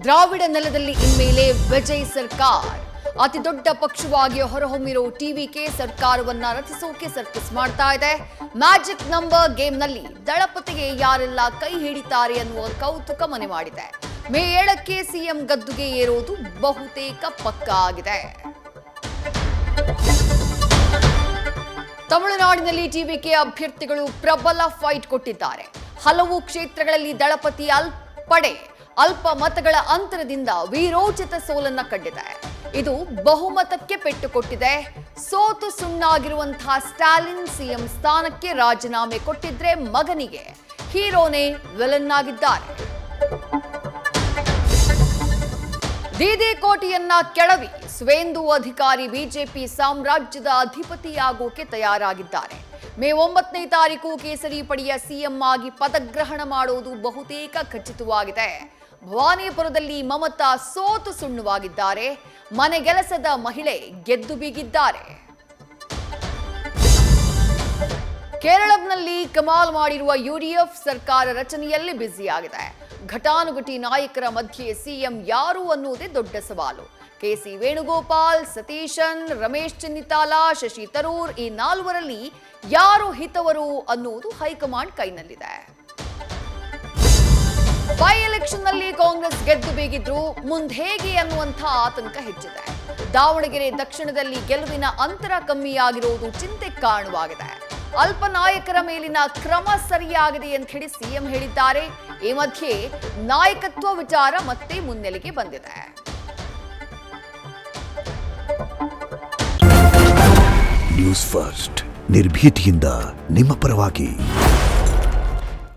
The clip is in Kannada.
ದ್ರಾವಿಡ ನೆಲದಲ್ಲಿ ಇನ್ಮೇಲೆ ವಿಜಯ್ ಸರ್ಕಾರ ಅತಿ ದೊಡ್ಡ ಪಕ್ಷವಾಗಿ ಹೊರಹೊಮ್ಮಿರೋ ಟಿವಿಕೆ ಸರ್ಕಾರವನ್ನ ರಚಿಸೋಕೆ ಸರ್ಕಸ್ ಮಾಡ್ತಾ ಇದೆ. ಮ್ಯಾಜಿಕ್ ನಂಬರ್ ಗೇಮ್ನಲ್ಲಿ ದಳಪತಿಗೆ ಯಾರೆಲ್ಲ ಕೈ ಹಿಡಿತಾರೆ ಅನ್ನುವ ಕೌತುಕ ಮನೆ ಮಾಡಿದೆ. ಮೇ 7ಕ್ಕೆ ಸಿಎಂ ಗದ್ದುಗೆ ಏರೋದು ಬಹುತೇಕ ಪಕ್ಕಾ ಆಗಿದೆ. ತಮಿಳುನಾಡಿನಲ್ಲಿ ಟಿವಿಕೆ ಅಭ್ಯರ್ಥಿಗಳು ಪ್ರಬಲ ಫೈಟ್ ಕೊಟ್ಟಿದ್ದಾರೆ. ಹಲವು ಕ್ಷೇತ್ರಗಳಲ್ಲಿ ದಳಪತಿ ಅಲ್ಪ ಮತಗಳ ಅಂತರದಿಂದ ವೀರೋಚಿತ ಸೋಲನ್ನ ಕಂಡಿದೆ. ಇದು ಬಹುಮತಕ್ಕೆ ಪೆಟ್ಟು ಕೊಟ್ಟಿದೆ. ಸೋತು ಸುಣ್ಣಾಗಿರುವಂತಹ ಸ್ಟಾಲಿನ್ ಸಿಎಂ ಸ್ಥಾನಕ್ಕೆ ರಾಜೀನಾಮೆ ಕೊಟ್ಟಿದ್ರೆ ಮಗನಿಗೆ ಹೀರೋನೇ ವಿಲನ್ ಆಗಿದ್ದಾರೆ. ದೀದಿಕೋಟೆಯನ್ನ ಕೆಡವಿ ಸುವೇಂದು ಅಧಿಕಾರಿ ಬಿಜೆಪಿ ಸಾಮ್ರಾಜ್ಯದ ಅಧಿಪತಿಯಾಗೋಕೆ ತಯಾರಾಗಿದ್ದಾರೆ. ಮೇ 9ನೇ ತಾರೀಕು ಕೇಸರಿ ಪಡೆಯ ಸಿಎಂ ಆಗಿ ಪದಗ್ರಹಣ ಮಾಡೋದು ಬಹುತೇಕ ಖಚಿತವಾಗಿದೆ. ಭವಾನಿಪುರದಲ್ಲಿ ಮಮತಾ ಸೋತು ಸುಣ್ಣವಾಗಿದ್ದಾರೆ. ಮನೆಗೆಲಸದ ಮಹಿಳೆ ಗೆದ್ದು ಬೀಗಿದ್ದಾರೆ. ಕೇರಳಂನಲ್ಲಿ ಕಮಾಲ್ ಮಾಡಿರುವ ಯುಡಿಎಫ್ ಸರ್ಕಾರ ರಚನೆಯಲ್ಲಿ ಬ್ಯುಸಿಯಾಗಿದೆ. ಘಟಾನುಘಟಿ ನಾಯಕರ ಮಧ್ಯೆ ಸಿಎಂ ಯಾರು ಅನ್ನುವುದೇ ದೊಡ್ಡ ಸವಾಲು. ಕೆಸಿ ವೇಣುಗೋಪಾಲ್, ಸತೀಶನ್, ರಮೇಶ್ ಚೆನ್ನಿತಾಲ, ಶಶಿ ತರೂರ್ ಈ ನಾಲ್ವರಲ್ಲಿ ಯಾರು ಹಿತವರು ಅನ್ನುವುದು ಹೈಕಮಾಂಡ್ ಕೈನಲ್ಲಿದೆ. ಬೈ ಎಲೆಕ್ಷನ್ ನಲ್ಲಿ ಕಾಂಗ್ರೆಸ್ ಗೆದ್ದು ಬೀಗಿದ್ರು ಮುಂದೆ ಹೇಗೆ ಅನ್ನುವಂಥ ಆತಂಕ ಹೆಚ್ಚಿದೆ. ದಾವಣಗೆರೆ ದಕ್ಷಿಣದಲ್ಲಿ ಗೆಲುವಿನ ಅಂತರ ಕಮ್ಮಿಯಾಗಿರುವುದು ಚಿಂತೆ ಕಾರಣವಾಗಿದೆ. ಅಲ್ಪ ನಾಯಕರ ಮೇಲಿನ ಕ್ರಮ ಸರಿಯಾಗಿದೆ ಅಂತ ಹೇಳಿ ಸಿಎಂ ಹೇಳಿದ್ದಾರೆ. ಈ ಮಧ್ಯೆ ನಾಯಕತ್ವ ವಿಚಾರ ಮತ್ತೆ ಮುನ್ನೆಲೆಗೆ ಬಂದಿದೆ. ನ್ಯೂಸ್ ಫಸ್ಟ್ ನಿರ್ಭೀತಿಯಿಂದ ನಿಮ್ಮ ಪರವಾಗಿ.